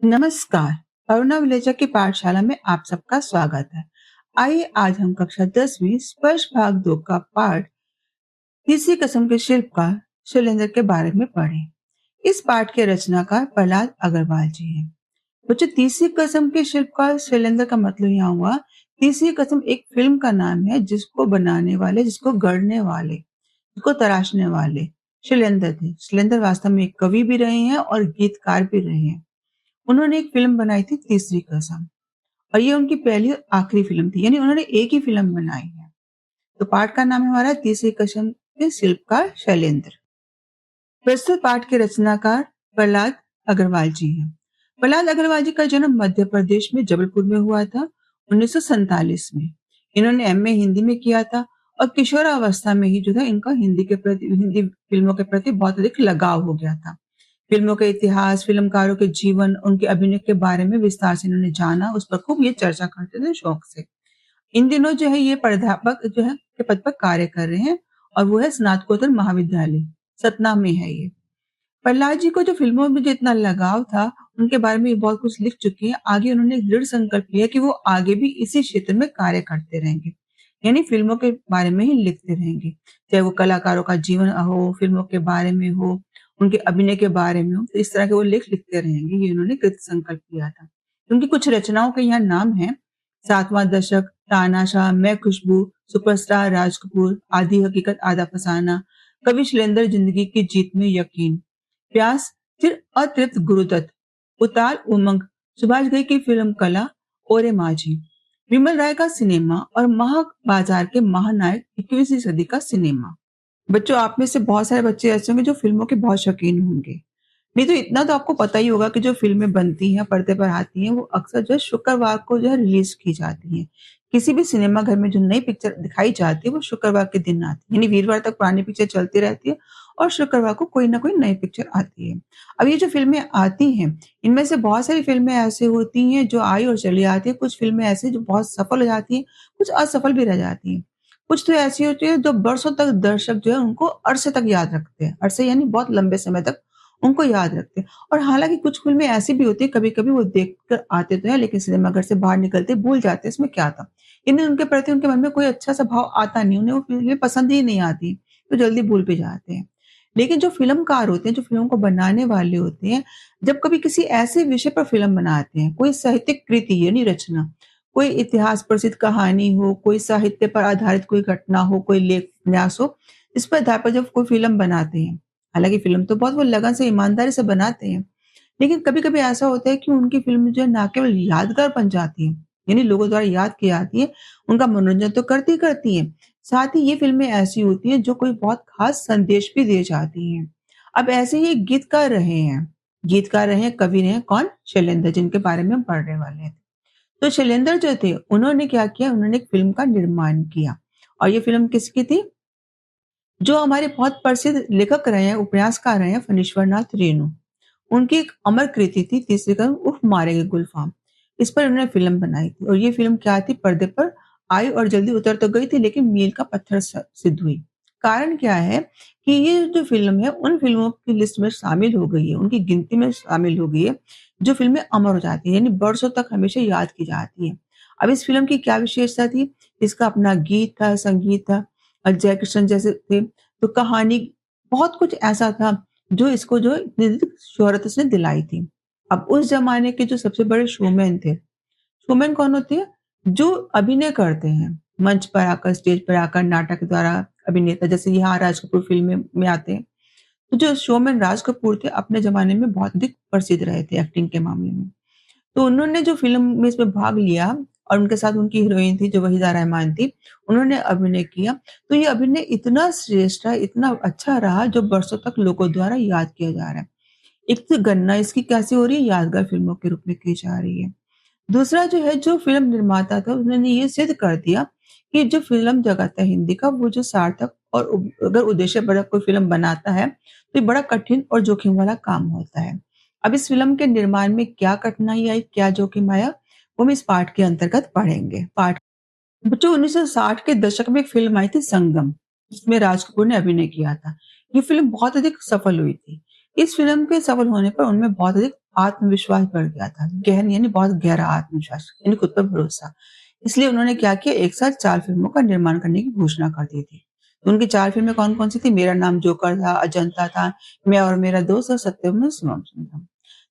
नमस्कार। अरुणा विलेजा की पाठशाला में आप सबका स्वागत है। आइए आज हम कक्षा 10वीं स्पर्श भाग 2 का पाठ तीसरी कसम के शिल्पकार शैलेंद्र के बारे में पढ़ें। इस पाठ के रचनाकार प्रहलाद अग्रवाल जी हैं। बच्चों, तीसरी कसम के शिल्पकार शैलेंद्र का मतलब यहाँ हुआ, तीसरी कसम एक फिल्म का नाम है जिसको बनाने वाले, जिसको गढ़ने वाले, जिसको तराशने वाले शैलेंद्र थे। शैलेंद्र वास्तव में एक कवि भी रहे हैं और गीतकार भी रहे हैं। उन्होंने एक फिल्म बनाई थी तीसरी कसम, और ये उनकी पहली और आखिरी फिल्म थी, यानी उन्होंने एक ही फिल्म बनाई है। तो पाठ का नाम है हमारा तीसरी कसम के शिल्पकार शैलेंद्र। प्रस्तुत पाठ के रचनाकार प्रहलाद अग्रवाल जी हैं। प्रहलाद अग्रवाल जी का जन्म मध्य प्रदेश में जबलपुर में हुआ था 1947 में। इन्होंने एमए हिंदी में किया था और किशोरावस्था में ही जो था इनका हिंदी फिल्मों के प्रति बहुत अधिक लगाव हो गया था। फिल्मों के इतिहास, फिल्मकारों के जीवन, उनके अभिनय के बारे में विस्तार से इन्होंने जाना, उस पर खूब ये चर्चा करते थे शौक से। इन दिनों जो है ये प्राध्यापक जो है के पद पर कार्य कर रहे हैं, और वो है स्नातकोत्तर महाविद्यालय, सतना में है ये। प्रहलाद जी को जो फिल्मों में जो इतना लगाव था, उनके बारे में ये बहुत कुछ लिख चुके हैं। आगे उन्होंने एक दृढ़ संकल्प लिया कि वो आगे भी इसी क्षेत्र में कार्य करते रहेंगे, यानी फिल्मों के बारे में ही लिखते रहेंगे। चाहे वो कलाकारों का जीवन हो, फिल्मों के बारे में हो, उनके अभिनय के बारे में हो, तो इस तरह के वो लेख लिखते रहेंगे, ये उन्होंने कृत संकल्प लिया था। उनकी कुछ रचनाओं के यहाँ नाम है: सातवां दशक, तानाशाह, मैं खुशबू, सुपरस्टार, राज कपूर, आधी हकीकत आधा फसाना, कवि शैलेंद्र, जिंदगी की जीत में यकीन, प्यास, फिर अतृप्त गुरुदत्त, उतार उमंग, सुभाष घई की फिल्म कला, ओरे माझी, विमल राय का सिनेमा और महा बाजार के महानायक 21वीं सदी का सिनेमा। बच्चों, आप में से बहुत सारे बच्चे ऐसे होंगे जो फिल्मों के बहुत शौकीन होंगे। नहीं तो इतना तो आपको पता ही होगा कि जो फ़िल्में बनती हैं, पर्दे पर आती हैं, वो अक्सर जो है शुक्रवार को जो है रिलीज़ की जाती हैं। किसी भी सिनेमा घर में जो नई पिक्चर दिखाई जाती है, वो शुक्रवार के दिन आती है। यानी वीरवार तक पुरानी पिक्चर चलती रहती है और शुक्रवार को कोई ना कोई नई पिक्चर आती है। अब ये जो फ़िल्में आती हैं, इनमें से बहुत सारी फ़िल्में ऐसी होती हैं जो आई और चली आती हैं। कुछ फ़िल्में ऐसी जो बहुत सफल हो जाती हैं, कुछ असफल भी रह जाती हैं। कुछ तो ऐसी होती है जो बरसों तक दर्शक जो है उनको अरसे तक याद रखते हैं। अरसे यानी बहुत लंबे समय तक उनको याद रखते हैं। और हालाँकि कुछ फ़िल्में ऐसी भी होती हैं, कभी-कभी वो देखकर आते तो हैं, लेकिन सिनेमाघर से बाहर निकलते भूल जाते हैं इसमें क्या था। यानी उनके प्रति उनके मन में कोई अच्छा-सा भाव आता नहीं, उन्हें वो फ़िल्में पसंद ही नहीं आती, तो जल्दी भूल भी जाते हैं। लेकिन जो फ़िल्मकार होते हैं, जो फ़िल्मों को बनाने वाले होते हैं, जब कभी किसी ऐसे विषय पर फ़िल्म बनाते हैं, कोई साहित्यिक कृति यानी रचना, कोई इतिहास प्रसिद्ध कहानी हो, कोई साहित्य पर आधारित कोई घटना हो, कोई लेख उपन्यास हो, इस पर आधार पर जब कोई फ़िल्म बनाते हैं, हालाँकि फ़िल्म तो बहुत वो लगन से, ईमानदारी से बनाते हैं, लेकिन कभी-कभी ऐसा होता है कि उनकी फ़िल्म जो है ना केवल यादगार बन जाती है, यानी लोगों द्वारा याद की जाती है, उनका मनोरंजन तो करती करती हैं, साथ ही ये फ़िल्में ऐसी होती हैं जो कोई बहुत ख़ास संदेश भी दे जाती हैं। अब ऐसे ही एक गीतकार रहे हैं, कवि रहे हैं, कौन? शैलेंद्र, जिनके बारे में हम पढ़ने वाले हैं। तो शैलेंद्र जो थे, उन्होंने क्या किया? उन्होंने एक फ़िल्म का निर्माण किया, और ये फ़िल्म किसकी थी? जो हमारे बहुत प्रसिद्ध लेखक रहे हैं, उपन्यासकार रहे हैं, फणीश्वर नाथ रेणु। उनकी एक अमर कृति थी तीसरी कलम उफ मारेंगे गुलफ़ाम। इस पर उन्होंने फ़िल्म बनाई थी, और ये फ़िल्म क्या थी? पर्दे पर आई और जल्दी उतर तो गई थी, लेकिन मील का पत्थर सिद्ध हुई। कारण क्या है कि ये जो फ़िल्म है उन फ़िल्मों की लिस्ट में शामिल हो गई है, उनकी गिनती में शामिल हो गई है, जो फ़िल्में अमर हो जाती हैं, यानी बरसों तक हमेशा याद की जाती हैं। अब इस फ़िल्म की क्या विशेषता थी? इसका अपना गीत था, संगीत था, जयकिशन जैसे थे, तो कहानी, बहुत कुछ ऐसा था जो इसको जो इतनी शोहरत इसने दिलाई थी। अब उस ज़माने के जो सबसे बड़े शोमैन थे, शोमैन कौन होते हैं? जो अभिनय करते हैं, मंच पर आकर, स्टेज पर आकर, नाटक द्वारा अभिनेता, जैसे यहाँ राज कपूर फ़िल्म में आते हैं। तो जो शोमैन राज कपूर थे, अपने ज़माने में बहुत अधिक प्रसिद्ध रहे थे एक्टिंग के मामले में। तो उन्होंने जो फ़िल्म में इसमें भाग लिया, और उनके साथ उनकी हीरोइन थी जो वहीदा रहमान थी, उन्होंने अभिनय किया। तो ये अभिनय इतना श्रेष्ठ है, इतना अच्छा रहा, जो बरसों तक लोगों द्वारा याद किया जा रहा है। एक तो गणना इसकी कैसे हो रही है? यादगार फ़िल्मों के रूप में की जा रही है। दूसरा जो है, जो फ़िल्म निर्माता था, उन्होंने ये सिद्ध कर दिया कि जो फ़िल्म जगत है हिंदी का, वो जो सार्थक और अगर उद्देश्यपरक कोई फ़िल्म बनाता है, तो ये बड़ा कठिन और जोखिम वाला काम होता है। अब इस फ़िल्म के निर्माण में क्या कठिनाई आई, क्या जोखिम आया, वो हम इस पाठ के अंतर्गत पढ़ेंगे। पाठ बच्चों, 1960 के दशक में एक फ़िल्म आई थी संगम, जिसमें राज कपूर ने अभिनय किया था। ये फ़िल्म बहुत अधिक सफल हुई थी। इस फ़िल्म के सफल होने पर उनमें बहुत अधिक आत्मविश्वास बढ़ गया था। गहन यानी बहुत गहरा आत्मविश्वास, यानी खुद पर भरोसा। इसलिए उन्होंने क्या किया, एक साथ 4 फ़िल्मों का निर्माण करने की घोषणा कर दी थी। तो उनकी 4 फ़िल्में कौन-कौन सी थी? मेरा नाम जोकर था, अजंता था, मैं और मेरा दोस्त और सत्यम शिवम सुंदरम।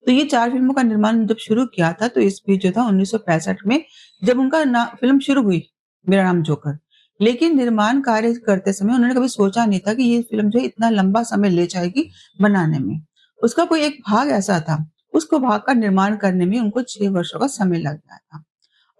तो ये 4 फ़िल्मों का निर्माण जब शुरू किया था, तो इस बीच जो था 1965 में जब उनका ना फ़िल्म शुरू हुई, मेरा नाम जोकर। लेकिन निर्माण कार्य करते समय उन्होंने कभी सोचा नहीं था कि ये फ़िल्म जो है इतना लंबा समय ले जाएगी बनाने में। उसका कोई एक भाग ऐसा था, उसको भाग का निर्माण करने में उनको 6 वर्षों का समय लग गया था।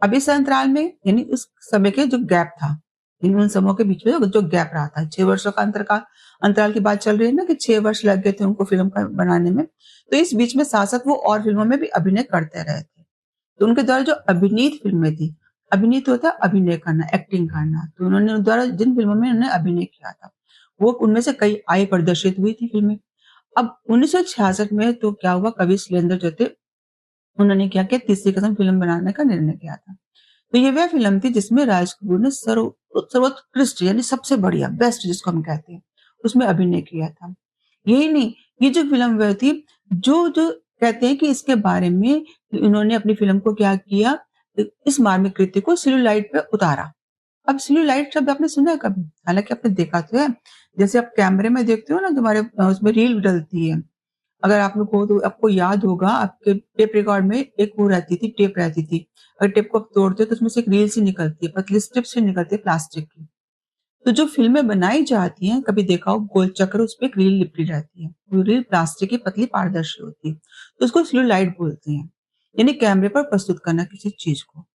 अब इस अंतराल में यानी उस समय के जो गैप था, इन उन समूहों के बीच में जो गैप रहा था, 6 वर्षों का अंतराल की बात चल रही है ना कि 6 वर्ष लग गए थे उनको फ़िल्म का बनाने में। तो इस बीच में साथ-साथ वो और फ़िल्मों में भी अभिनय करते रहे थे। तो उनके द्वारा जो अभिनीत फ़िल्में थी, अभिनीत होता है अभिनय करना, एक्टिंग करना। तो उन्होंने उन द्वारा जिन फ़िल्मों में उन्होंने अभिनय किया था, वो उनमें से कई आई प्रदर्शित हुई थी फ़िल्में। अब 1966 में तो क्या हुआ, कवि शैलेंद्र जो थे, उन्होंने क्या किया, तीसरी कसम फ़िल्म बनाने का निर्णय किया था। तो ये वह फ़िल्म थी जिसमें राज कपूर ने सर्वोत्कृष्ट यानी सबसे बढ़िया बेस्ट जिसको हम कहते हैं, उसमें अभिनय किया था। यही नहीं, ये जो फ़िल्म वह थी जो कहते हैं कि इसके बारे में इन्होंने अपनी फ़िल्म को क्या किया, इस मार्मिक कृति को सेलुलॉइड पे उतारा। अब सेलुलॉइड शब्द आपने सुना है कभी? हालाँकि आपने देखा तो है। जैसे आप कैमरे में देखते हो ना, तुम्हारे उसमें रील डलती है। अगर आप लोग को तो आपको याद होगा, आपके टेप रिकॉर्ड में एक वो रहती थी, टेप रहती थी। अगर टेप को आप तोड़ते हो तो उसमें से एक रील सी निकलती है, पतली स्ट्रिप सी निकलती है प्लास्टिक की। तो जो फ़िल्में बनाई जाती हैं, कभी देखा हो गोल चक्र, उसपे एक रील लिपटी रहती है। वो रील प्लास्टिक की पतली पारदर्शी होती है। तो उसको सेलुलॉइड बोलते हैं। यानी कैमरे पर प्रस्तुत करना किसी चीज़ को।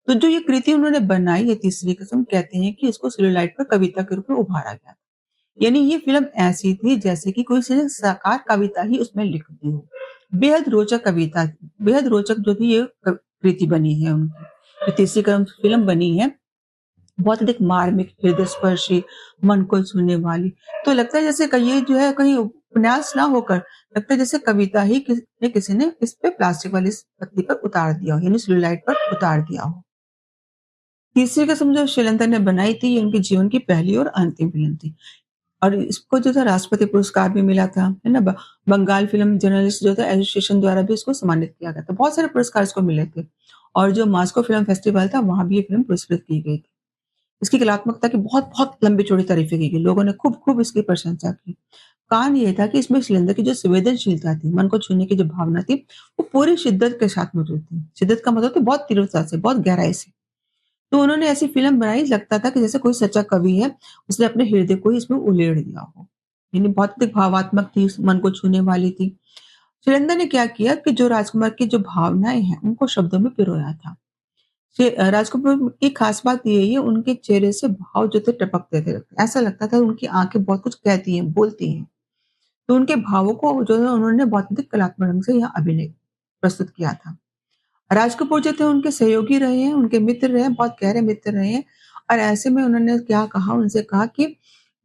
तो जो ये कृति उन्होंने बनाई है तीसरी कसम, कहते हैं कि इसको सेलुलॉइड पर कविता के रूप में उभारा गया। यानी ये फ़िल्म ऐसी थी जैसे कि कोई सी साकार कविता ही उसमें लिख दी हो। बेहद रोचक कविता थी, बेहद रोचक जो थी ये कृति बनी है उनकी। जो तीसरी फ़िल्म बनी है, बहुत अधिक मार्मिक, हृदयस्पर्शी, मन को छूने वाली। तो लगता है जैसे कहीं ये जो है कहीं उपन्यास ना होकर, लगता है जैसे कविता ही किसी ने इस पे प्लास्टिक वाली इस पत्ती पर उतार दिया हो, यानी सेलुलॉइड पर उतार दिया हो। तीसरी किस्म जो शैलेंद्र ने बनाई थी, ये उनके जीवन की पहली और अंतिम फ़िल्म थी। और इसको जो था राष्ट्रपति पुरस्कार भी मिला था, है ना? बंगाल फ़िल्म जर्नलिस्ट जो था एसोसिएशन द्वारा भी इसको सम्मानित किया गया था। बहुत सारे पुरस्कार इसको मिले थे और जो मास्को फ़िल्म फेस्टिवल था, वहाँ भी ये फ़िल्म पुरस्कृत की गई थी। इसकी कलात्मकता की बहुत-बहुत लंबी-चौड़ी तारीफ़ें की गई। लोगों ने खूब-खूब इसकी प्रशंसा की। कारण ये था कि इसमें शैलेंद्र की जो संवेदनशीलता थी, मन को छूने की जो भावना थी, वो पूरी शिद्दत के साथ मौजूद थी। शिद्दत का मतलब तो बहुत तीव्रता से, बहुत गहराई से। तो उन्होंने ऐसी फ़िल्म बनाई, लगता था कि जैसे कोई सच्चा कवि है, उसने अपने हृदय को ही इसमें उलेड़ दिया हो। यानी बहुत अधिक भावात्मक थी, मन को छूने वाली थी। सुरेंद्र ने क्या किया कि जो राजकुमार की जो भावनाएँ हैं, उनको शब्दों में पिरोया था। राजकपूर की खास बात ये है, उनके चेहरे से भाव जो थे टपकते थे। ऐसा लगता था उनकी आँखें बहुत कुछ कहती हैं, बोलती हैं। तो उनके भावों को जो है उन्होंने बहुत अधिक कलात्मक ढंग से यहाँ अभिनय प्रस्तुत किया था। राज कपूर जो थे उनके सहयोगी रहे हैं, उनके मित्र रहे हैं, बहुत गहरे मित्र रहे हैं और ऐसे में उन्होंने क्या कहा, उनसे कहा कि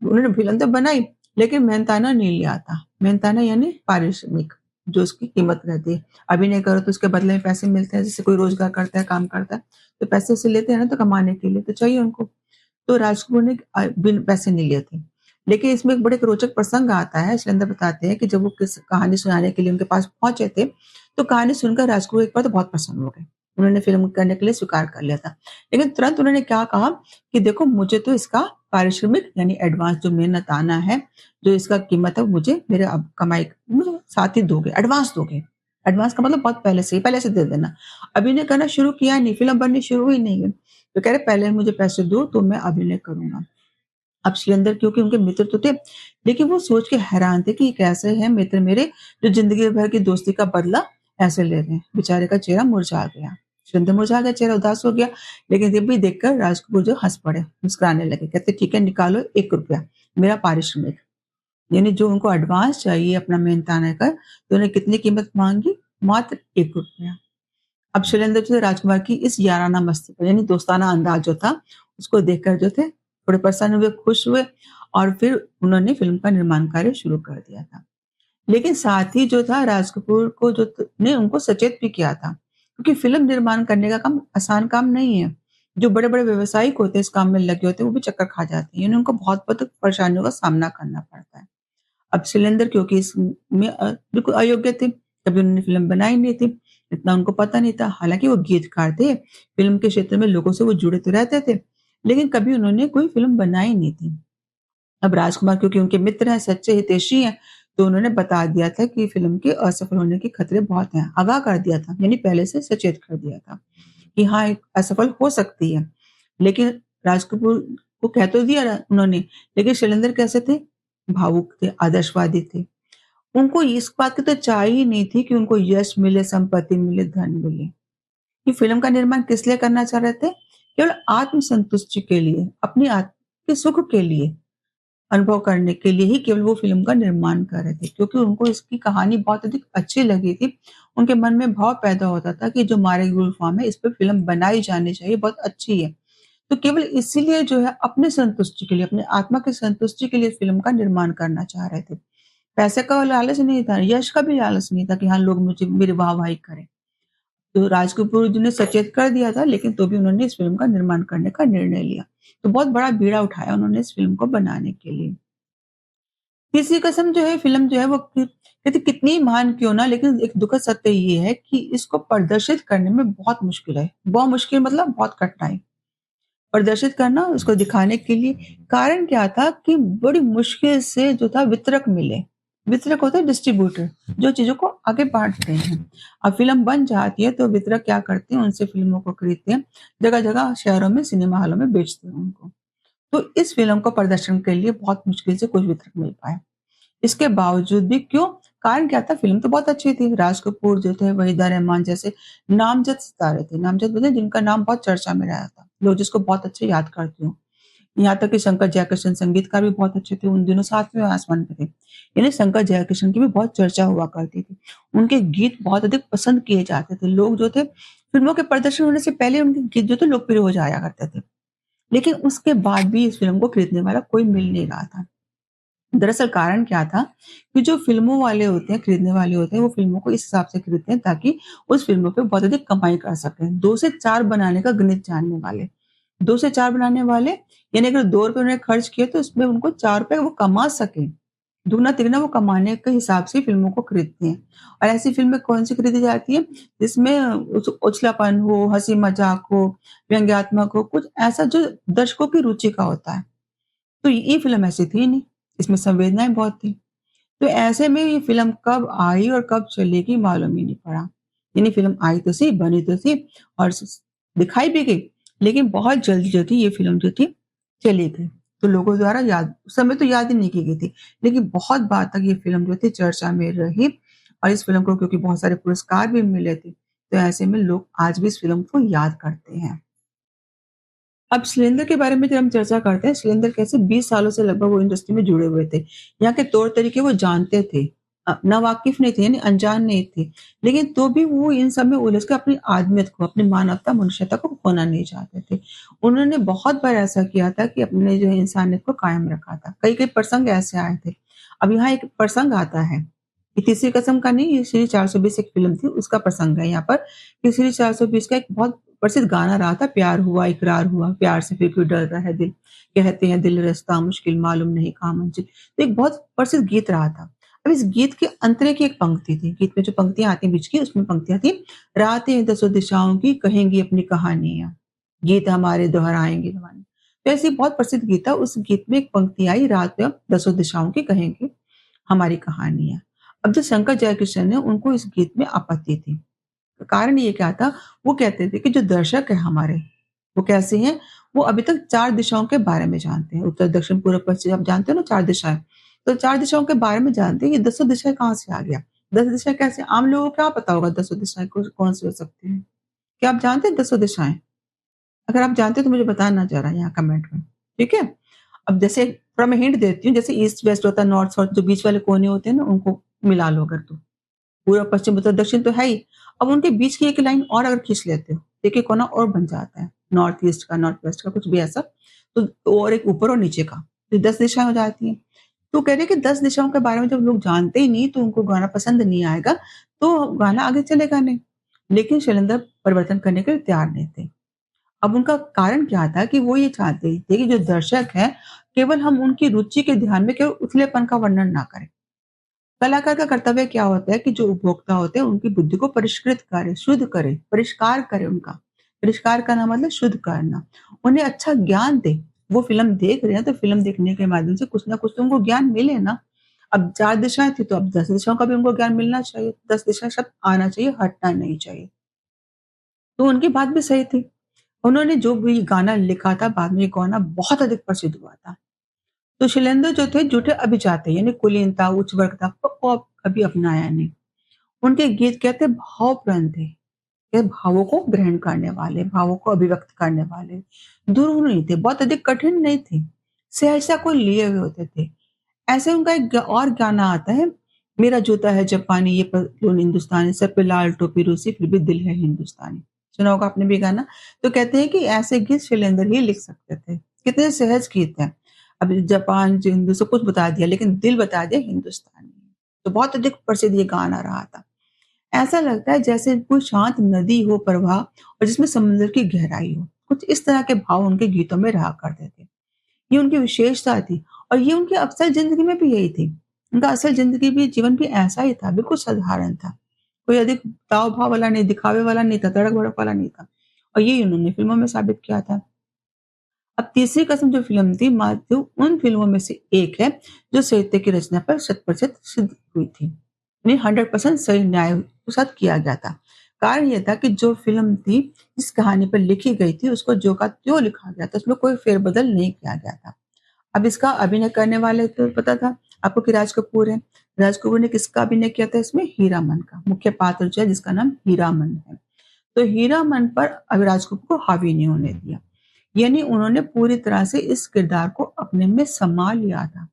उन्होंने फ़िल्म तो बनाई, लेकिन मेहनताना नहीं लिया था। मेहनताना यानी पारिश्रमिक, जो उसकी कीमत रहती है। अभिनय करो तो उसके बदले में पैसे मिलते हैं, जैसे कोई रोज़गार करता है, काम करता है, तो पैसे उसे लेते हैं ना तो कमाने के लिए, तो चाहिए उनको। तो राज कपूर ने बिन पैसे नहीं लिए थे। लेकिन इसमें एक बड़े एक रोचक प्रसंग आता है, इसके अंदर बताते हैं कि जब वो किस कहानी सुनाने के लिए उनके पास पहुँचे थे, तो कहानी सुनकर राज कपूर एक बार तो बहुत प्रसन्न हो गए। उन्होंने फ़िल्म करने के लिए स्वीकार कर लिया था। लेकिन तुरंत उन्होंने क्या कहा कि देखो मुझे तो इसका पारिश्रमिक यानी एडवांस जो मेहनताना है, जो इसका कीमत है वो मुझे मेरे अब कमाई मुझे साथ ही दोगे, एडवांस दोगे। एडवांस का मतलब बहुत पहले से दे देना। अभिनय करना शुरू किया नहीं, फ़िल्म बननी शुरू हुई नहीं है। तो कह रहे पहले मुझे पैसे दो तो मैं अभिनय करूँगा। अब सिकंदर क्योंकि उनके मित्र तो थे, लेकिन वो सोच के हैरान थे कि ये कैसे हैं मित्र मेरे जो ज़िंदगी भर की दोस्ती का बदला ऐसे ले रहे हैं। बेचारे का चेहरा मुरझा गया। सिकंदर मुरझा गया, चेहरा उदास हो गया, लेकिन ये भी देखकर राज कपूर जो हँस पड़े, मुस्कुराने लगे। कहते ठीक है निकालो ₹1 मेरा पारिश्रमिक। यानी जो उनको एडवांस चाहिए अपना मेहनताना का, तो उन्हें कितनी कीमत माँगी? मात्र ₹1। अब शैलेंद्र जो थे राजकुमार की इस याराना मस्ती को यानी दोस्ताना अंदाज जो था, उसको देखकर जो थे थोड़े प्रसन्न हुए, खुश हुए और फिर उन्होंने फ़िल्म का निर्माण कार्य शुरू कर दिया था। लेकिन साथ ही जो था राज कपूर को जो ने उनको सचेत भी किया था, क्योंकि फ़िल्म निर्माण करने का काम आसान काम नहीं है। जो बड़े-बड़े व्यावसायिक होते हैं, इस काम में लगे होते हैं, वो भी चक्कर खा जाते हैं। यानी उनको बहुत-बहुत परेशानियों का सामना करना पड़ता है। अब शैलेंद्र क्योंकि इसमें बिल्कुल अयोग्य थे, कभी उन्होंने फ़िल्म बनाई नहीं थी, इतना उनको पता नहीं था। हालाँकि वो गीतकार थे, फ़िल्म के क्षेत्र में लोगों से वो जुड़े तो रहते थे, लेकिन कभी उन्होंने कोई फ़िल्म बनाई नहीं थी। अब राजकुमार क्योंकि उनके मित्र हैं, सच्चे हितैषी हैं, तो उन्होंने बता दिया था कि फ़िल्म के असफल होने के खतरे बहुत हैं, आगाह कर दिया था, यानी पहले से सचेत कर दिया था कि हाँ, एक असफल हो सकती है। लेकिन राज कपूर को कह तो दिया उन्होंने, लेकिन शैलेंद्र कैसे थे? भावुक थे, आदर्शवादी थे। उनको इस बात की तो चाह ही नहीं थी कि उनको यश मिले, संपत्ति मिले, धन मिले। ये फ़िल्म का निर्माण किस लिए करना चाह रहे थे? केवल आत्म-संतुष्टि के लिए, अपनी आत्म के सुख के लिए, अनुभव करने के लिए ही केवल वो फ़िल्म का निर्माण कर रहे थे, क्योंकि उनको इसकी कहानी बहुत अधिक अच्छी लगी थी। उनके मन में भाव पैदा होता था कि जो मारे गुलफाम है, इस पे फ़िल्म बनाई जानी चाहिए, बहुत अच्छी है। तो केवल इसीलिए जो है अपने संतुष्टि के लिए, अपनी आत्मा की संतुष्टि के लिए फ़िल्म का निर्माण करना चाह रहे थे। पैसे का लालच नहीं था, यश का भी लालच नहीं था कि हाँ, लोग मुझे मेरी वाह-वाही करें। तो राज कपूर जी ने सचेत कर दिया था, लेकिन तो भी उन्होंने इस फ़िल्म का निर्माण करने का निर्णय लिया। तो बहुत बड़ा बीड़ा उठाया उन्होंने इस फ़िल्म को बनाने के लिए। तीसरी कसम जो है फ़िल्म जो है वो कहते कितनी महान क्यों ना, लेकिन एक दुखद सत्य ये है कि इसको प्रदर्शित करने में बहुत मुश्किल है। बहुत मुश्किल मतलब बहुत कठिनाई। प्रदर्शित करना, उसको दिखाने के लिए कारण क्या था कि बड़ी मुश्किल से जो था वितरक मिले। वितरक होता है डिस्ट्रीब्यूटर, जो चीज़ों को आगे बाँटते हैं। अब फ़िल्म बन जाती है तो वितरक क्या करते हैं, उनसे फ़िल्मों को खरीदते हैं, जगह-जगह शहरों में सिनेमा हॉलों में बेचते हैं उनको। तो इस फ़िल्म को प्रदर्शन के लिए बहुत मुश्किल से कोई वितरक मिल पाया। इसके बावजूद भी क्यों? कारण क्या था? फ़िल्म तो बहुत अच्छी थी। राज कपूर जो थे, वहीदा रहमान जैसे नामज़द सितारे थे। नामज़द मतलब जिनका नाम बहुत चर्चा में रहा था। लोग जिसको बहुत अच्छे याद करते हों। यहाँ तक कि शंकर जयकिशन संगीतकार भी बहुत अच्छे थे। उन दिनों सातवें आसमान पे थे। यानी शंकर जयकिशन की भी बहुत चर्चा हुआ करती थी। उनके गीत बहुत अधिक पसंद किए जाते थे। लोग जो थे, फ़िल्मों के प्रदर्शन होने से पहले उनके गीत जो थे लोकप्रिय हो जाया करते थे। लेकिन उसके बाद भी इस फ़िल्म को खरीदने वाला कोई मिल नहीं रहा था। दरअसल कारण क्या था कि जो फ़िल्मों वाले होते हैं, खरीदने वाले होते हैं, वो फ़िल्मों को इस हिसाब से खरीदते हैं ताकि उस फ़िल्मों पे बहुत अधिक कमाई कर सकें। 2 से 4 बनाने का गणित जानने वाले। 2 से 4 बनाने वाले यानी अगर ₹2 उन्होंने खर्च किए तो उसमें उनको ₹4 वो कमा सकें। दुगना-तिगना वो कमाने के हिसाब से फ़िल्मों को खरीदते हैं। और ऐसी फ़िल्में कौन-सी खरीदी जाती हैं जिसमें उछलापन हो, हँसी-मज़ाक हो, व्यंग्यात्मक हो, कुछ ऐसा जो दर्शकों की रुचि का होता है। तो ये फ़िल्म ऐसी थी नहीं, इसमें संवेदनाएँ बहुत थी। तो ऐसे में ये फ़िल्म कब आई और कब चलेगी मालूम ही नहीं पड़ा। यानी फ़िल्म आई तो सही, बनी तो थी और स दिखाई भी गई, लेकिन बहुत जल्दी जो थी ये फ़िल्म जो थी चली गई। तो लोगों द्वारा याद उस समय तो याद ही नहीं की गई थी, लेकिन बहुत बाद तक ये फ़िल्म जो थी चर्चा में रही और इस फ़िल्म को क्योंकि बहुत सारे पुरस्कार भी मिले थे, तो ऐसे में लोग आज भी इस फ़िल्म को याद करते हैं। अब शैलेंद्र के बारे में जब हम चर्चा करते हैं, शैलेंद्र कैसे 20 सालों से लगभग वो इंडस्ट्री में जुड़े हुए थे। यहाँ के तौर-तरीके वो जानते थे। नावाकिफ़ नहीं थे यानी अनजान नहीं थे। लेकिन तो भी वो इन सब में उलझ के अपनी आदमियत को, अपनी मानवता, मनुष्यता को खोना नहीं चाहते थे। उन्होंने बहुत बार ऐसा किया था कि अपने जो है इंसानियत को कायम रखा था। कई-कई प्रसंग ऐसे आए थे। अब यहाँ एक प्रसंग आता है, ये तीसरी कसम का नहीं, ये श्री 420 एक फ़िल्म थी, उसका प्रसंग है यहाँ पर कि श्री 420 का एक बहुत प्रसिद्ध गाना रहा था, प्यार हुआ इकरार हुआ, प्यार से फिर क्यों डर रहा है दिल, कहते हैं दिल रास्ता मुश्किल मालूम नहीं कहाँ मंजिल। तो एक बहुत प्रसिद्ध गीत रहा था। अब इस गीत के अंतरे की एक पंक्ति थी, गीत में जो पंक्तियाँ आती हैं बीच की उसमें पंक्तियाँ थी, रातें दसों दिशाओं की कहेंगी अपनी कहानियाँ, गीत हमारे दोहराएँगे ज़माने। तो ऐसी बहुत प्रसिद्ध गीत था, उस गीत में एक पंक्ति आई, रातें अब दसों दिशाओं की कहेंगी हमारी कहानियाँ। अब जो शंकर जयकिशन है उनको इस गीत में आपत्ति थी। कारण ये क्या था, वो कहते थे कि जो दर्शक है हमारे, वो कैसे हैं, वो अभी तक 4 दिशाओं के बारे में जानते हैं। उत्तर, दक्षिण, पूर्व, पश्चिम आप जानते हो ना 4 दिशाएँ। तो 4 दिशाओं के बारे में जानते हैं, ये दसों दिशाएँ कहाँ से आ गया? 10 दिशाएँ कैसे? आम लोगों को क्या पता होगा दसों दिशाएँ कौन-सी हो सकती हैं? क्या आप जानते हैं दसों दिशाएँ? अगर आप जानते हैं तो मुझे बताना ज़रा यहाँ कमेंट में, ठीक है? अब जैसे थोड़ा मैं हिंट देती हूँ, जैसे ईस्ट, वेस्ट होता है, नॉर्थ, साउथ जो बीच वाले कोने होते हैं ना, उनको मिला लो अगर तो। पूर्व, पश्चिम, उत्तर, दक्षिण तो है ही। अब उनके बीच की एक लाइन और अगर खींच लेते हो, एक-एक कोना और बन जाता है। नॉर्थ ईस्ट का, नॉर्थ वेस्ट का कुछ भी ऐसा, तो और एक ऊपर और नीचे का, तो 10 दिशाएँ हो जाती हैं। तो कह रहे हैं कि 10 दिशाओं के बारे में जब लोग जानते ही नहीं, तो उनको गाना पसंद नहीं आएगा, तो गाना आगे चलेगा नहीं। लेकिन शैलेंद्र परिवर्तन करने के लिए तैयार नहीं थे। अब उनका कारण क्या था कि वो ये चाहते थे कि जो दर्शक हैं, केवल हम उनकी रुचि के ध्यान में केवल उथलेपन का वर्णन ना करें। कलाकार का कर्तव्य क्या होता है कि जो उपभोक्ता होते हैं उनकी बुद्धि को परिष्कृत करे, शुद्ध करे, परिष्कार करे उनका। परिष्कार करना मतलब शुद्ध करना। उन्हें अच्छा ज्ञान दे। वो फ़िल्म देख रहे हैं तो फ़िल्म देखने के माध्यम से कुछ ना कुछ तो उनको ज्ञान मिले ना। अब 4 दिशाएँ थी तो अब 10 दिशाओं का भी उनको ज्ञान मिलना चाहिए। 10 दिशा शब्द आना चाहिए, हटना नहीं चाहिए। तो उनकी बात भी सही थी। उन्होंने जो भी गाना लिखा था बाद में ये गाना बहुत अधिक प्रसिद्ध हुआ था। तो शैलेंद्र जो थे जुटे अभिजाते यानी कुलीनता, उच्च वर्ग था को कभी अपनाया नहीं। उनके गीत कहते भावपूर्ण थे। ये भावों को ग्रहण करने वाले, भावों को अभिव्यक्त करने वाले, दुरूह नहीं थे, बहुत अधिक कठिन नहीं थे, सहजता को लिए हुए होते थे। ऐसे उनका एक और गाना आता है, मेरा जूता है जापानी ये पतलून हिंदुस्तानी, सर पे लाल टोपी रूसी फिर भी दिल है हिंदुस्तानी। सुना होगा आपने भी गाना? तो कहते हैं कि ऐसे गीत शैलेंद्र ही लिख सकते थे। कितने सहज गीत हैं। अभी जापान, जो हिंदू सब कुछ बता दिया लेकिन दिल बता दिया हिंदुस्तानी। तो बहुत अधिक प्रसिद्ध ये गाना रहा था। ऐसा लगता है जैसे कोई शांत नदी हो प्रवाह और जिसमें समुद्र की गहराई हो। कुछ इस तरह के भाव उनके गीतों में रहा करते थे। ये उनकी विशेषता थी और ये उनकी असल ज़िंदगी में भी यही थी। उनका असल ज़िंदगी भी जीवन भी ऐसा ही था, बिल्कुल साधारण था। कोई अधिक ताव-भाव वाला नहीं, दिखावे वाला नहीं था, तड़क-भड़क वाला नहीं था और यही उन्होंने फ़िल्मों में साबित किया था। अब तीसरी कसम जो फ़िल्म थी मात्र उन फ़िल्मों में से एक है जो साहित्य की रचना पर शत-प्रतिशत सिद्ध हुई थी। यानी 100% सही न्याय के साथ किया गया था। कारण ये था कि जो फ़िल्म थी, जिस कहानी पर लिखी गई थी उसको ज्यों का त्यों लिखा गया था, उसमें कोई फेर-बदल नहीं किया गया था। अब इसका अभिनय करने वाले तो पता था आपको कि राज कपूर हैं। राज कपूर ने किसका अभिनय किया था इसमें? हीरामन का। मुख्य पात्र जो है जिसका नाम हीरामन है। तो हीरामन पर अब राज कपूर को हावी नहीं होने दिया। यानी उन्होंने पूरी तरह से इस किरदार को अपने में समा लिया था।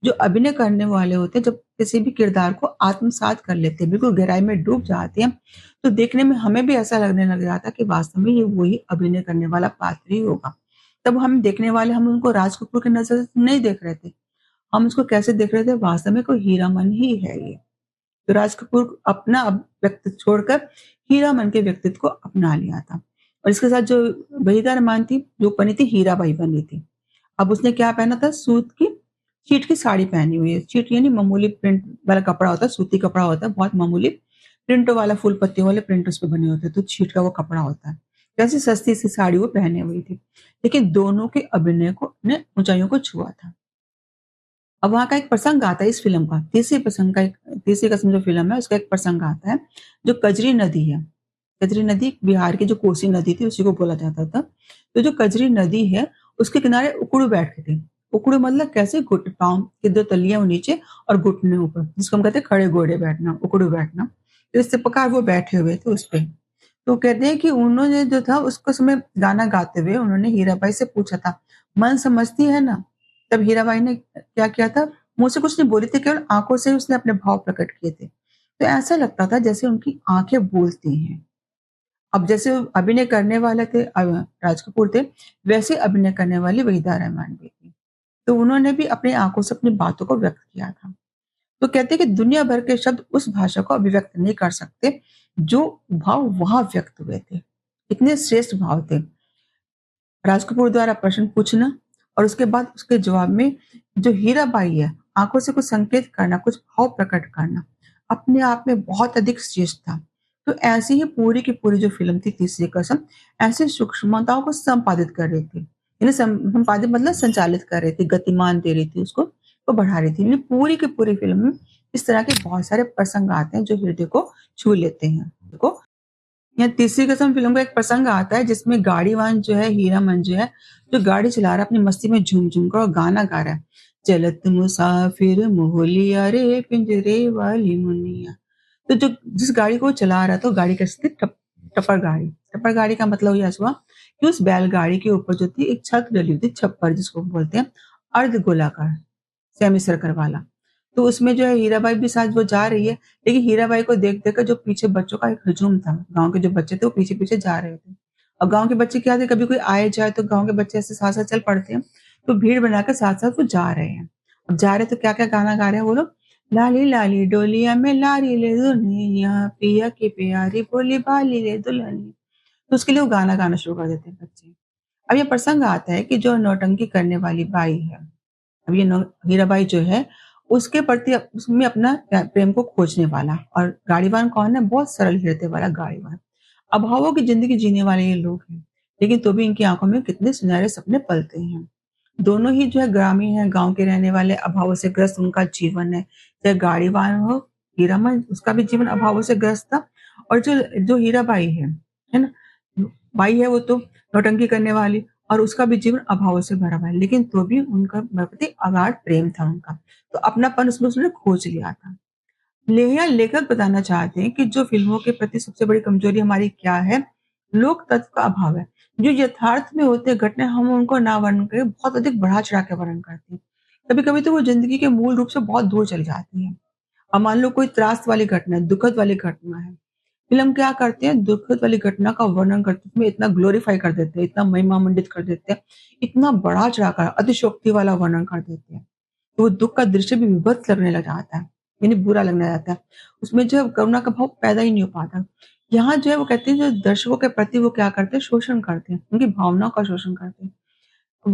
जो अभिनय करने वाले होते हैं जब किसी भी किरदार को आत्मसात कर लेते हैं, बिल्कुल गहराई में डूब जाते हैं, तो देखने में हमें भी ऐसा लगने लग जाता है कि वास्तव में ये वही अभिनय करने वाला पात्र ही होगा। तब हम देखने वाले हम उनको राज कपूर की नज़र से नहीं देख रहे थे। हम उसको कैसे देख रहे थे वास्तव में कोई हीरामन ही है ये। तो राज कपूर अपना व्यक्तित्व छोड़कर हीरामन के व्यक्तित्व को अपना लिया था। और इसके साथ जो वहीदा रहमान थी, जो बनी थी हीराबाई बनी थी। अब उसने क्या पहना था सूत की चीट की साड़ी पहनी हुई है। चीट यानी मामूली प्रिंट वाला कपड़ा होता है, सूती कपड़ा होता है, बहुत मामूली प्रिंट वाला फूल पत्तियों वाले प्रिंट उस पे बने होते हैं, तो चीट का वो कपड़ा होता है। कैसी सस्ती सी साड़ी वो पहने हुई थी। लेकिन दोनों के अभिनय को ने ऊँचाइयों को छुआ था। अब वहाँ का एक प्रसंग आता है इस फ़िल्म का, तीसरी कसम जो फ़िल्म है उसका एक प्रसंग आता है, जो कजरी नदी है। कजरी नदी बिहार की जो कोसी नदी थी उसी को बोला जाता था। तो जो कजरी नदी है उसके किनारे उकड़ू बैठे थे। उकड़ू मतलब कैसे घुट पाँव की 2 तलियाँ नीचे और घुटने ऊपर, जिसको हम कहते हैं खड़े घोड़े बैठना, उकड़ू बैठना। तो इस प्रकार वो बैठे हुए थे उस पे। तो कहते हैं कि उन्होंने जो था उसको समय गाना गाते हुए उन्होंने हीराबाई से पूछा था, मन समझती है ना? तब हीराबाई ने क्या किया था, मुँह से कुछ नहीं बोली थी, केवल आँखों से उसने अपने भाव प्रकट किए थे। तो ऐसा लगता था जैसे उनकी आँखें बोलती हैं। अब जैसे अभिनय करने वाले थे राज कपूर थे, वैसे अभिनय करने वाली वहीदा रहमान भी थी। तो उन्होंने भी अपनी आँखों से अपनी बातों को व्यक्त किया था। तो कहते हैं कि दुनिया भर के शब्द उस भाषा को अभिव्यक्त नहीं कर सकते, जो भाव वहाँ व्यक्त हुए थे। इतने श्रेष्ठ भाव थे। राज कपूर द्वारा प्रश्न पूछना और उसके बाद उसके जवाब में जो हीराबाई है, आँखों से कुछ संकेत करना, कुछ भाव प्रकट करना, अपने आप में बहुत अधिक श्रेष्ठ था। तो ऐसी ही पूरी की पूरी जो फ़िल्म थी तीसरी कसम, ऐसे सूक्ष्मताओं को संपादित कर रही थी। यानी संपादित मतलब संचालित कर रही थी, गतिमान दे रही थी उसको, वो बढ़ा रही थी। यानी पूरी की पूरी फ़िल्म में इस तरह के बहुत सारे प्रसंग आते हैं जो हृदय को छू लेते हैं। देखो यहाँ तीसरी कसम फ़िल्म का एक प्रसंग आता है जिसमें गाड़ीवान जो है हीरामन जो है, जो गाड़ी चला रहा है अपनी मस्ती में झूम-झूम कर और गाना गा रहा है। चलत मुसाफिर मोहलिया रे पिंजरे वाली मुनिया। तो जो जिस गाड़ी को वो चला रहा था वो गाड़ी कैसी थी टप्पर गाड़ी। टप्पर गाड़ी का मतलब ये हुआ कि उस बैलगाड़ी के ऊपर जो थी एक छत डली हुई थी, छप्पर जिसको बोलते हैं, अर्ध गोलाकार। सेमी सर्कल वाला। तो उसमें जो है हीराबाई भी साथ वो जा रही है, लेकिन हीराबाई को देख-देख कर जो पीछे बच्चों का एक हुजूम था, गाँव के जो बच्चे थे वो पीछे-पीछे जा रहे थे। और गाँव के बच्चे क्या थे कभी कोई आए जाए तो गाँव के बच्चे ऐसे साथ-साथ चल पड़ते हैं, तो भीड़ बनाकर साथ-साथ वो जा रहे हैं। अब जा रहे हैं तो क्या-क्या गाना गा रहे हैं वो लोग? लाली लाली डोलिया में लारी ले दुल्हनिया, पिया की प्यारी भोली भाली ले दुल्हनिया। तो उसके लिए वो गाना गाना शुरू कर देते हैं बच्चे। अब ये प्रसंग आता है कि जो नौटंकी करने वाली बाई है अब ये हीराबाई जो है उसके प्रति उसमें अपना प्रेम को खोजने वाला। और गाड़ीवान कौन है? बहुत सरल हृदय वाला गाड़ीवान। अभावों की ज़िंदगी जीने वाले ये लोग हैं, लेकिन तो भी इनकी आँखों में कितने सुनहरे सपने पलते हैं। दोनों ही जो है ग्रामीण हैं, गाँव के रहने वाले, अभावों से ग्रस्त उनका जीवन है। चाहे गाड़ीवान हो, हीरामन, उसका भी जीवन अभावों से ग्रस्त था। और जो जो हीराबाई है ना? बाई है वो तो नौटंकी करने वाली, और उसका भी जीवन अभावों से भरा हुआ है, लेकिन तो भी उनका मेरे प्रति अगाध प्रेम था उनका। तो अपनापन उसमें उसने खोज लिया था। लेह लेखक बताना चाहते हैं कि जो फ़िल्मों के प्रति सबसे बड़ी कमज़ोरी हमारी क्या है? लोक तत्व का अभाव है। जो यथार्थ में होते घटना हम उनको ना वर्णन करें, बहुत अधिक बढ़ा-चढ़ा के वर्णन करते हैं। कभी-कभी तो वो ज़िंदगी के मूल रूप से बहुत दूर चली जाती हैं। अब मान लो कोई त्रास वाली घटना है, दुखद वाली घटना है। फ़िल्म क्या करते हैं, दुखद वाली घटना का वर्णन करते हैं, उसमें इतना ग्लोरीफाई कर देते हैं, इतना महिमामंडित कर देते हैं, इतना बढ़ा-चढ़ा कर अतिशयोक्ति वाला वर्णन कर देते हैं। तो वो दुःख का दृश्य भी विभत्स लगने लग जाता है, यानी बुरा लगने लग जाता है। उसमें जो है करुणा का भाव पैदा ही नहीं हो पाता। यहाँ जो है वो कहते हैं जो दर्शकों के प्रति वो क्या करते हैं, शोषण करते हैं, उनकी भावनाओं का शोषण करते हैं।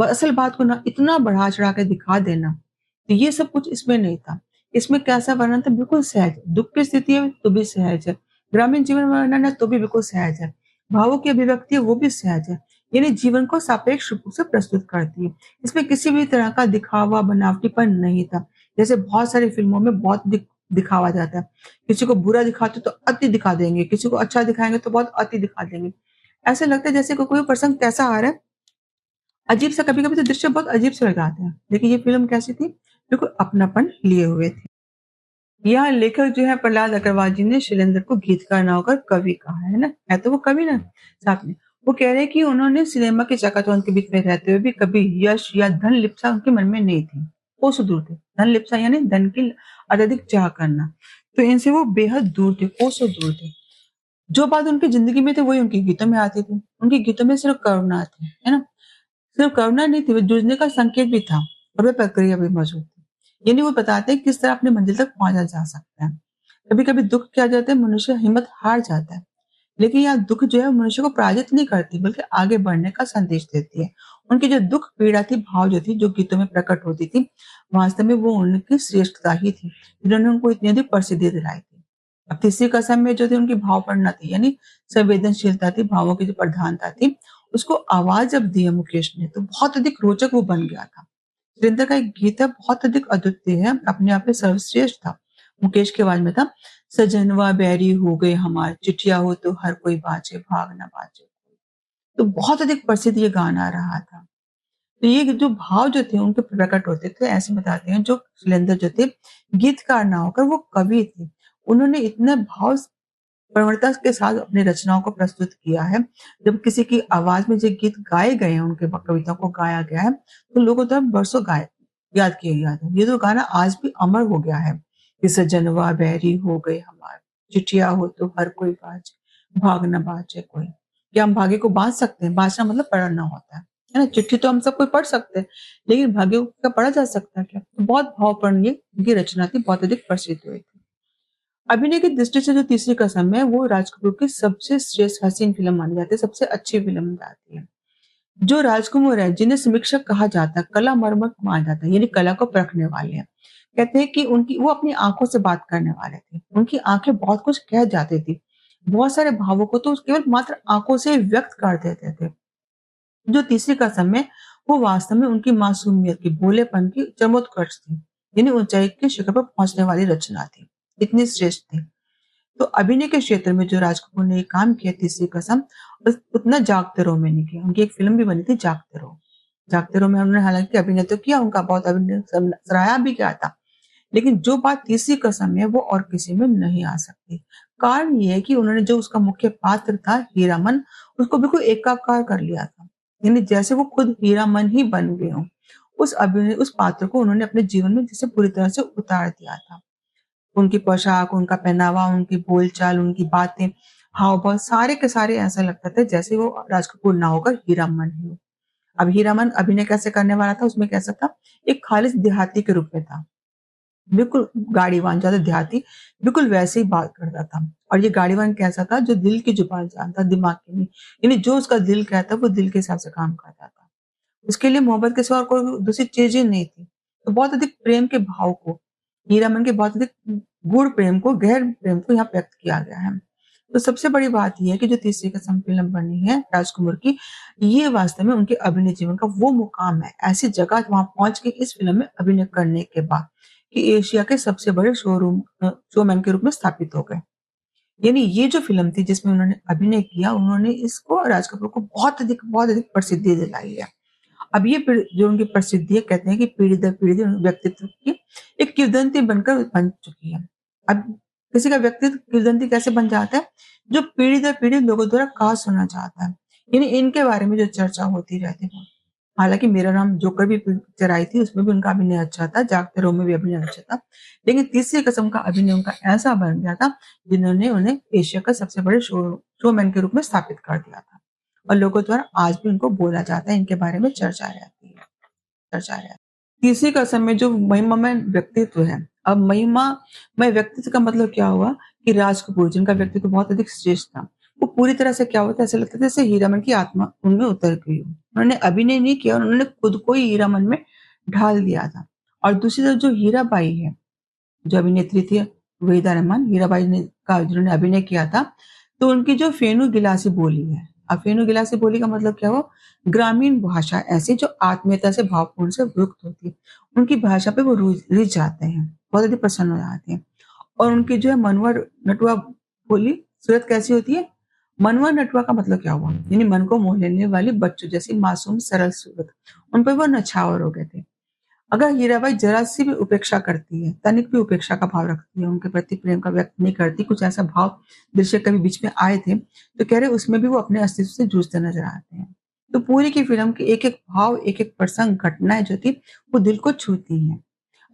असल बात को ना इतना बढ़ा-चढ़ा के दिखा देना, तो ये सब कुछ इसमें नहीं था। इसमें कैसा वर्णन था, बिल्कुल सहज, दुःख की स्थिति है तो भी सहज है, ग्रामीण जीवन वर्णन है तो भी बिल्कुल सहज है, भावों की अभिव्यक्ति है वो भी सहज है, यानी जीवन को सापेक्ष रूप से प्रस्तुत करती है। इसमें किसी भी तरह का दिखावा, बनावटीपन नहीं था। जैसे बहुत सारी फ़िल्मों में बहुत दिखावा जाता है। किसी को बुरा दिखाते तो अति दिखा देंगे, किसी को अच्छा दिखाएँगे तो बहुत अति दिखा देंगे। ऐसा लगता है जैसे कोई प्रसंग कैसा आ रहा है, अजीब-सा, कभी-कभी तो दृश्य बहुत अजीब से लग जाते हैं। लेकिन ये फ़िल्म कैसी थी? बिल्कुल अपनापन लिए हुए थी। यहाँ लेखक जो है प्रहलाद अग्रवाल जी ने शैलेंद्र को गीतकार ना होकर कवि कहा है ना? है तो वो कवि ना साथ में। वो कह रहे हैं कि उन्होंने सिनेमा की चकाचौंध के बीच में रहते हुए भी कभी यश या धन लिप्सा उनके मन में नहीं थी। कोसों दूर थे। धन लिप्सा यानी धन की अत्यधिक चाह करना। तो इनसे वो बेहद दूर थे, कोसों दूर थे। जो बात उनकी ज़िंदगी में थी वही उनके गीतों में आती थी। उनके गीतों में सिर्फ़ करुणा थी, है ना? सिर्फ करुणा नहीं थी, वो जूझने का संकेत भी था और वह प्रक्रिया भी मौजूद थी। यानी वो बताते हैं किस तरह अपनी मंजिल तक पहुँचा जा सकता है। कभी-कभी दुःख क्या जाता है, मनुष्य हिम्मत हार जाता है। लेकिन यहाँ दुःख जो है मनुष्य को पराजित नहीं करती बल्कि आगे बढ़ने का संदेश देती है। उनकी जो दुःख पीड़ा थी, भाव जो थी, जो गीतों में प्रकट होती थी, वास्तव में वो उनकी श्रेष्ठता ही थी, जिन्होंने उनको इतनी अधिक प्रसिद्धि दिलाई थी। अब तीसरी कसम में जो थी उनकी भावपूर्णता थी, यानी संवेदनशीलता थी, भावों की जो प्रधानता थी, उसको आवाज़ जब दी है मुकेश ने, तो बहुत अधिक रोचक वो बन गया था। सुरेंद्र का एक गीत है, बहुत अधिक अद्वितीय है, अपने आप में सर्वश्रेष्ठ था। मुकेश की आवाज़ में था, सजनवा बैरी हो गए हमार, चिट्ठिया हो तो हर कोई बाजे, भाग ना बाजे। तो बहुत अधिक प्रसिद्ध ये गाना रहा था। तो ये जो भाव जो थे उनके प्रकट होते थे, ऐसे बताते हैं जो शैलेंद्र जो थे, गीतकार ना होकर वो कवि थे। उन्होंने इतना भाव प्रवणता के साथ अपनी रचनाओं को प्रस्तुत किया है। जब किसी की आवाज़ में जो गीत गाए गए हैं, उनके कविता को गाया गया है, तो लोगों द्वारा बरसों गाए याद किए जाते हैं। ये तो गाना आज भी अमर हो गया है कि सजनवा बैरी हो गए हमार, चिट्ठिया हो तो हर कोई बाजे, भाग ना बाजे कोई। क्या हम भाग्य को बाँध सकते हैं? बाँचना मतलब पढ़ना होता है ना? चिट्ठी तो हम सब कोई पढ़ सकते हैं, लेकिन भाग्य को क्या पढ़ा जा सकता है क्या? तो बहुत भावपूर्ण ये उनकी रचना थी, बहुत अधिक प्रसिद्ध हुई थी। अभिनय की दृष्टि से जो तीसरी कसम है, वो राज कपूर की सबसे श्रेष्ठ हसीन फ़िल्म मानी जाती है, सबसे अच्छी फ़िल्म मानी जाती है। जो राजकुमार हैं, जिन्हें समीक्षक कहा जाता है, कला मर्मज्ञ माना जाता है, यानी कला को परखने वाले हैं। कहते हैं कि उनकी वो अपनी आँखों से बात करने वाले थे। उनकी आँखें बहुत कुछ कह जाती थी। बहुत सारे भावों को तो केवल मात्र आँखों से व्यक्त कर देते थे। जो तीसरी कसम है, वो वास्तव में उनकी मासूमियत की, भोलेपन की चरमोत्कर्ष थी। यानी ऊँचाई के शिखर पर पहुँचने वाली रचना थी। इतनी श्रेष्ठ थी। तो अभिनय के क्षेत्र में जो राज कपूर ने ये काम किया, तीसरी कसम, उतना जागते रहो में नहीं किया। उनकी एक फ़िल्म भी बनी थी जागते रहो। जागते रहो में उन्होंने हालाँकि अभिनय तो किया, उनका बहुत अभिनय सराहा भी गया था। लेकिन जो बात तीसरी कसम है वो और किसी में नहीं आ सकती। कारण ये है कि उन्होंने जो उसका मुख्य पात्र था हीरामन, उसको बिल्कुल एकाकार कर लिया था। यानी जैसे वो खुद हीरामन ही बन गए हों। उस पात्र को उन्होंने अपने जीवन में जैसे पूरी तरह से उतार दिया था। उनकी पोशाक, उनका पहनावा, उनकी बोलचाल, उनकी बातें, हाव-भाव, सारे के सारे ऐसा लगता था जैसे वो राज कपूर ना होकर हीरामन ही हो। अब हीरामन अभिनय कैसे करने वाला था, उसमें कैसा था, एक खालिस देहाती के रूप में था। बिल्कुल गाड़ीवान, ज़्यादा देहाती, बिल्कुल वैसे ही बात करता था। और ये गाड़ीवान कैसा था, जो दिल की जुबान जानता, दिमाग की नहीं। यानी जो उसका दिल कहता, वो दिल के हिसाब से काम करता था। उसके लिए मोहब्बत के सिवा और कोई दूसरी चीज़ ही नहीं थी। तो बहुत अधिक प्रेम के भाव को हीरामन के बहुत अधिक गूढ़ प्रेम को, गहर प्रेम को यहाँ व्यक्त किया गया है। तो सबसे बड़ी बात ये है कि जो तीसरी कसम फ़िल्म बनी है राजकुमार की, ये वास्तव में उनके अभिनय जीवन का वो मुकाम है, ऐसी जगह वहाँ पहुँच गई इस फ़िल्म में अभिनय करने के बाद, कि एशिया के सबसे बड़े शोमैन के रूप में स्थापित हो गए। यानी ये जो फ़िल्म थी जिसमें उन्होंने अभिनय किया, उन्होंने इसको राज कपूर को बहुत अधिक प्रसिद्धि दिलाई है। अब ये जो उनकी प्रसिद्धि है, कहते हैं कि पीढ़ी दर पीढ़ी उन व्यक्तित्व की एक किंवदंती बनकर बन चुकी है। अब किसी का व्यक्तित्व किंवदंती कैसे बन जाता है? जो पीढ़ी दर पीढ़ी लोगों द्वारा कहा सुना जाता है। यानी इनके बारे में जो चर्चा होती रहती है। हालाँकि मेरा नाम जोकर भी पिक्चर आई थी, उसमें भी उनका अभिनय अच्छा था, जागते रहो में भी अभिनय अच्छा था। लेकिन तीसरी कसम का अभिनय उनका ऐसा बन गया था, जिन्होंने उन्हें एशिया का सबसे बड़े शोमैन के रूप में स्थापित कर दिया था। और लोगों द्वारा आज भी उनको बोला जाता है, इनके बारे में चर्चा है। तीसरी कसम में जो महिमामय व्यक्तित्व है, अब महिमामय व्यक्तित्व का मतलब क्या हुआ कि राज कपूर जिनका व्यक्तित्व बहुत अधिक श्रेष्ठ था, वो पूरी तरह से क्या होता है, ऐसा लगता था जैसे हीरामन की आत्मा उनमें उतर गई हो। उन्होंने अभिनय नहीं किया, उन्होंने खुद को ही हीरामन में ढाल दिया था। और दूसरी तरफ जो हीराबाई है, जो अभिनेत्री थी वहीदा रहमान, हीराबाई ने का जिन्होंने अभिनय किया था, तो उनकी जो फेनू गिलासी बोली है, अब फेनू गिलासी बोली का मतलब क्या हुआ? ग्रामीण भाषा ऐसी जो आत्मीयता से भावपूर्ण से युक्त होती है। उनकी भाषा पे वो रिझ जाते हैं, बहुत अधिक प्रसन्न हो जाते हैं। और उनकी जो है मनवा नटुआ बोली सूरत कैसी होती है? मनवा नटुआ का मतलब क्या हुआ? यानी मन को मोह लेने वाली बच्चों जैसी मासूम सरल सूरत। उन पे वो नछावर हो गए थे। अगर हीराबाई ज़रा-सी भी उपेक्षा करती है, तनिक भी उपेक्षा का भाव रखती है, उनके प्रति प्रेम का व्यक्त नहीं करती, कुछ ऐसा भाव दृश्य कभी बीच में आए थे, तो कह रहे उसमें भी वो अपने अस्तित्व से जूझते नज़र आते हैं। तो पूरी की फ़िल्म के एक-एक भाव, एक-एक प्रसंग, घटनाएँ जो थी, वो दिल को छूती हैं।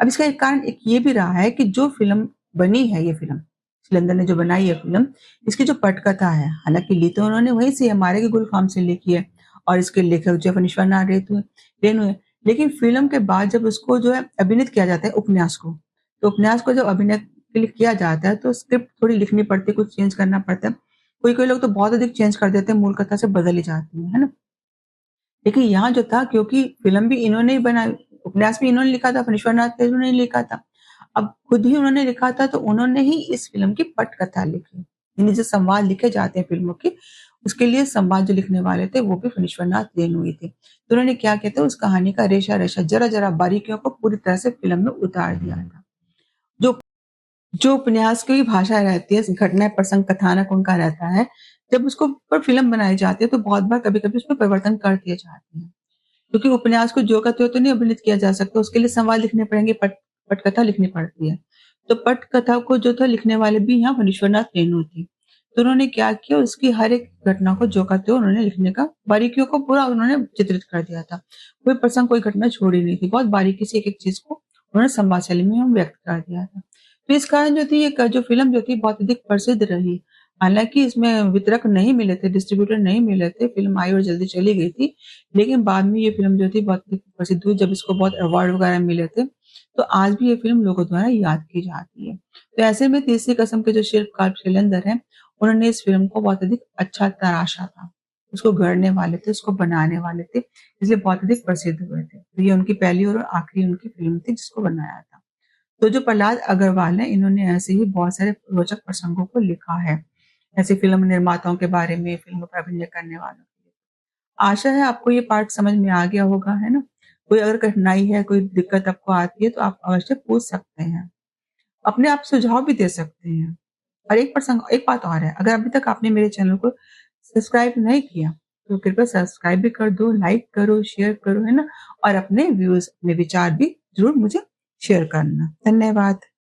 अब इसका एक कारण एक ये भी रहा है कि जो फ़िल्म बनी है ये फ़िल्म, सिकंदर ने जो बनाई है फ़िल्म, इसकी जो पटकथा है, हालाँकि ली तो उन्होंने वहीं से है, मारे के गुलफ़ाम से लिखी है और इसके लेखक जो है फणीश्वरनाथ रेणु है। लेकिन फ़िल्म के बाद जब उसको जो है अभिनीत किया जाता है उपन्यास को, तो उपन्यास को जब अभिनय के लिए किया जाता है तो स्क्रिप्ट थोड़ी लिखनी पड़ती है, कुछ चेंज करना पड़ता है। कोई-कोई लोग तो बहुत अधिक चेंज कर देते हैं, मूल कथा से बदल ही जाती है ना? लेकिन यहाँ जो था क्योंकि फ़िल्म भी इन्होंने ही बनाई, उपन्यास भी इन्होंने लिखा था, फणीश्वरनाथ रेणु ने लिखा था। अब खुद ही उन्होंने लिखा था तो उन्होंने ही इस फ़िल्म की पटकथा लिखी। यानी जो संवाद लिखे जाते हैं फ़िल्मों के, उसके लिए संवाद जो लिखने वाले थे वो भी फणीश्वरनाथ रेणु ही थे। तो उन्होंने क्या किया था उस कहानी का रेशा-रेशा, ज़रा-ज़रा बारीकियों को पूरी तरह से फ़िल्म में उतार दिया था। जो जो उपन्यास की भाषा रहती है, घटना, प्रसंग, कथानक उनका रहता है, जब उसको पर फ़िल्म बनाई जाती है तो बहुत बार कभी-कभी उसमें परिवर्तन कर दिए जाते हैं। क्योंकि उपन्यास को ज्यों का त्यों तो नहीं अभिनीत किया जा सकता, उसके लिए संवाद लिखने पड़ेंगे, पटकथा लिखनी पड़ती है। तो पटकथा को जो था लिखने वाले भी यहाँ फणीश्वरनाथ रेणु थे। तो उन्होंने क्या किया उसकी हर एक घटना को ज्यों का त्यों उन्होंने लिखने का बारीकियों को पूरा उन्होंने चित्रित कर दिया था। कोई प्रसंग, कोई घटना छोड़ी नहीं थी। बहुत बारीकी से एक-एक चीज़ को उन्होंने संवाद शैली में व्यक्त कर दिया था। तो इस कारण जो थी ये जो फ़िल्म जो थी बहुत अधिक प्रसिद्ध रही। हालाँकि इसमें वितरक नहीं मिले थे, डिस्ट्रीब्यूटर नहीं मिले थे, फ़िल्म आई और जल्दी चली गई थी। लेकिन बाद में ये फ़िल्म जो थी बहुत ही प्रसिद्ध हुई, जब इसको बहुत अवार्ड वगैरह मिले थे, तो आज भी ये फ़िल्म लोगों द्वारा याद की जाती है। तो ऐसे में तीसरी कसम के जो शिल्पकार शैलेंद्र हैं, उन्होंने इस फ़िल्म को बहुत अधिक अच्छा तराशा था। उसको गढ़ने वाले थे, उसको बनाने वाले थे, इसलिए बहुत अधिक प्रसिद्ध हुए थे। तो ये उनकी पहली और आखिरी उनकी फ़िल्म थी जिसको बनाया था। तो जो प्रहलाद अग्रवाल हैं, इन्होंने ऐसे ही बहुत सारे रोचक प्रसंगों को लिखा है, ऐसे फ़िल्म निर्माताओं के बारे में, फ़िल्मों पर अभिनय करने वालों के लिए। आशा है आपको ये पार्ट समझ में आ गया होगा, है ना? कोई अगर कठिनाई है, कोई दिक्कत आपको आती है तो आप अवश्य पूछ सकते हैं। अपने आप सुझाव भी दे सकते हैं। और एक बात और है, अगर अभी तक आपने मेरे चैनल को सब्सक्राइब नहीं किया, तो कृपया सब्सक्राइब भी कर दो, लाइक करो, शेयर करो, है ना? और अपने व्यूज़, अपने विचार भी ज़रूर मुझे शेयर करना। धन्यवाद।